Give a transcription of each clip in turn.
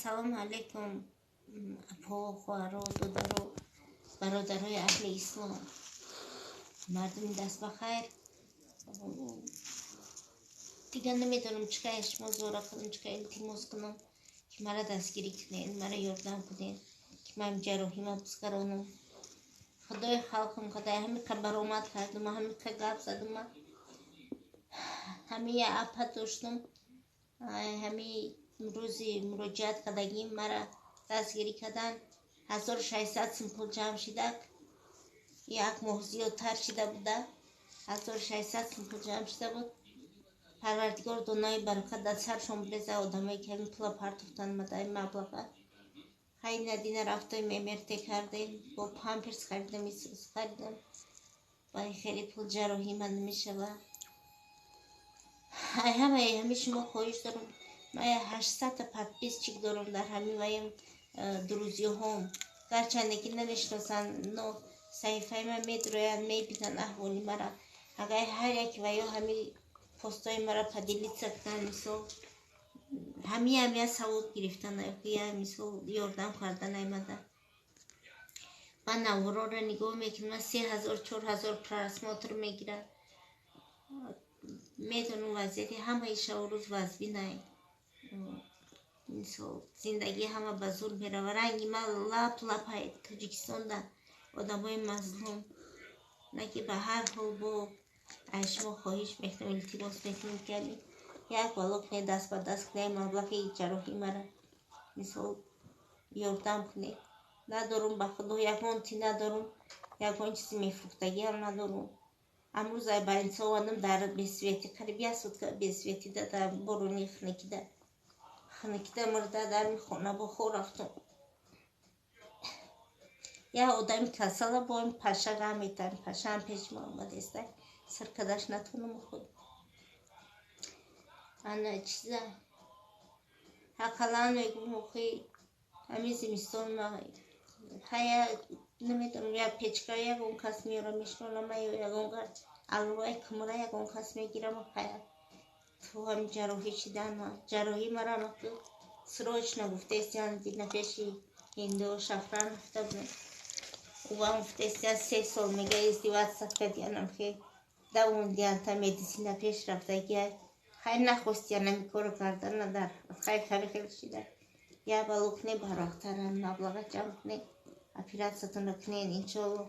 Assalomu alaykum apo xwaro dodaro برادرای اهل اسلام مردم دست بخیر. دیگه نمیدونم چیکار شما زورا کنم چیکار التماس کنم که مرا دستگیری کنین، مرا یاردم کنین که من جراحیمو بسکرانم. خدای خلقم، خدای همین که برآمد کردم، همین که گپ زدم، همین اپا داشتم، همین روزی مراجعت کردگیم مرا دستگیری کردن. 1600 سم پول جمع شده، یک ماه زیادتر شده بوده. 1600 سم پول جمع شده بود. پروردگار دنیای برکت در سرشون بریزه. آدمایی که این پول پرتفتن مده این مبلغه خیلی ندینه رفته میمرته کردیم، با پامپرس خریدم، میسوس خریدم، با خیلی پول جراحی من نمیشه. همه شما خواهش دارم، من 800 تا پدپیس چیک دارم در همین ویم دروزی هم، گرچنده که نمیشناسن نو صحیفه من میدروین میبینن احوالی مرا. اگر هر یک ویا همین پستای مرا پدیلیت سکتن، مثل همین سواد گرفتن یا مثل یاردم کردن ایمده. من نوارا را نگاه میکنم، 3000 4000 پرسمات رو میگیرن. میدونم وضعیتی همه شب روز وضعی نه، زندگی همه به زور میره و رنگی من لپ های تاجیکستان ده آدم های مظلوم نگه. به هر حال با شما خواهش میکنم، التماس میکنم که یک بلوک نه دست به دست کنه مبلغ جراحی مرا مثل یاردم کنه. ندارم به خدا یکان تی ندارم، یکان چیزی میفروختگی هم ندارم. امروز با انسان وانم در بیسویتی قریب یاسود که بیسویتی ده برونی خنکیده مرده در می خونه با خور رفتم. یا آدم کساله با این پشه گم میتن، پشه هم پیش ما آمده است سرکدش نتونم خود انا چیزه حقلا میگم خیلی همین زمستان ما خیلی نمیدونم یا پیچکا یک اون کس میاره میشنونم یا یک اون الوای کمره یک اون کس میگیرم خیلی تو هم جراحی شدن. جراحی مرا مقدر سروش نگفته استیان دیدن پیشی هندو شفران رفته بودن و هم گفته استیان 3 سال میگه ازدواج سکته دیانم که دوون دیان تا مدیسین پیش رفته که خیلی نخواستی نمیکارو کردن ندار خیلی شده. یا بلوکنه براخترن مبلغ جمع کنه اپیراتستون کنین انشالله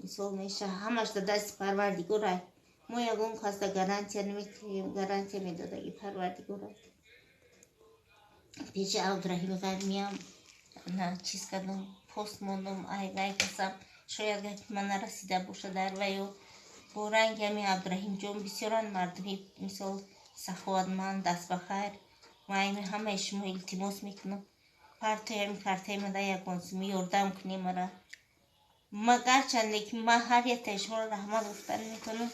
مثال میشه همش در دست پروردگاره. ما یکون خواسته گارانتی نمیکنیم، گارانتی میداده پروردگاره. پیش عبدالرحیم غرمیم نه چیز کردم پست موندم ای کسم شاید من نرسیده باشه در ویو با رنگ همی عبدالرحیم جون بسیاران مردمی مثال سخاوتمند دست بخیر. ما همه شما التماس میکنم پرتو همی کرته مده یکون سمی یاردم کنیم مرا. ما گرچنده که ما هر یک شما را رحمت گفتن میکنم،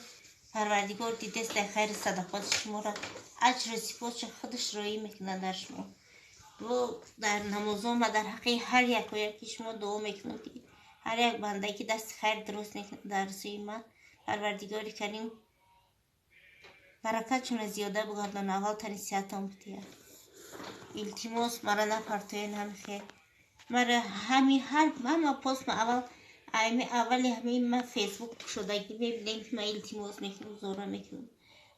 پروردگار دیده است خیر صدقات شما را اجر سپاس خودش رایی میکنه در شما. و در نمازم و در حقی هر یک و یکی شما دعا میکنم که هر یک بنده که دست خیر درست میکنه در سوی من پروردگار کریم برکتشون زیاده بگردن. اول تنی صحتم بتیه التماس مرا نپرتوین هم خیر مرا همین همه پست اولی همین من فیسبوک شدگی میبینیم که من التماس میکنم زوره میکنم.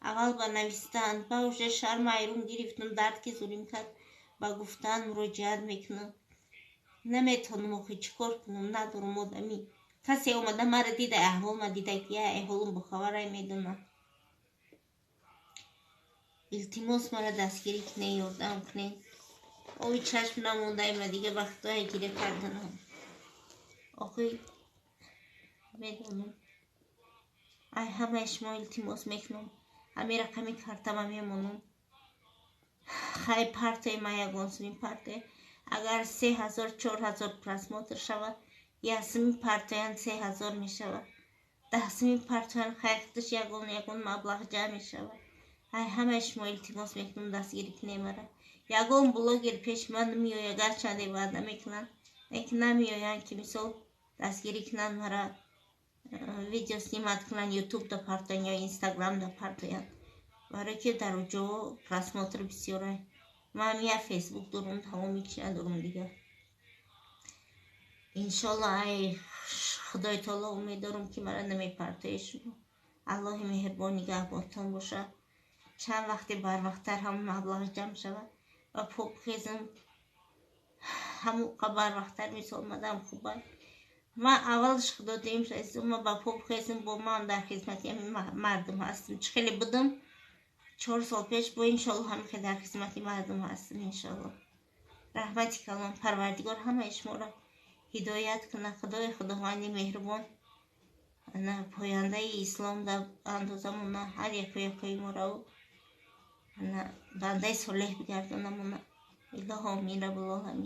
اول با نویستن با وجه شرم ایرون گرفتم درد که زوریم کرد با گفتن مراجعت میکنم. نمیتونم آخی چکار کنم ندارم آدمی کسی اومده مرا دیده احوال ما دیده که احوالم بخبره میدونم. التماس مرا دستگیری کنه یاردم کنه. اوی چشم نمونده ایمه دیگه وقتای گیره کردن هم آخی میدونم. ای همه شما التماس میکنم همین رقمی کارتم میمونم خیلی پرته ما یکون سمی پرته اگر 3000 4000 پرسماتر شود یا سمی پرتوین 3000 می شود 10 سمی پرتوین خیلی خودش یکون مبلغ جمع می شود. ای همه شما التماس میکنم دستگیری کنه مرا. یکون بلوگر پیش من نمیآید گرچنده وعده میکنن لیکن نمیآیند که مثال دستگیری کنن مرا ویدیو سنیمت کنن یوتیوب دا پرتوین یا اینستاگرام دا پرتوین برای که در اونجا پرسماتر بسیاره من یا فیسبوک دارم تمامی چی ندارم دیگه. انشالله ای خدای تعالی امید دارم که مرا نمیپرته شما. الله مهربان نگهبانتان باشه. چند وقتی بر وقتتر هم مبلغ جمع شود و پوپ خیزم همون بر وقتتر مثال مدام خوبه. من اولش خدا دیم شایستم من با پوپ خیزم با من در خدمتی مردم هستم. چه خیلی بودم 4 سال پیش با انشالله همین که در خدمتی مردم هستم انشالله. رحمتی کلام پروردگار همه شما را هدایت کنه. خدای خداوند مهربان نه پاینده اسلام در اندازمون نه هر یکی ما را نه بنده صالح بگردانمون. اله آمین رب العالمین.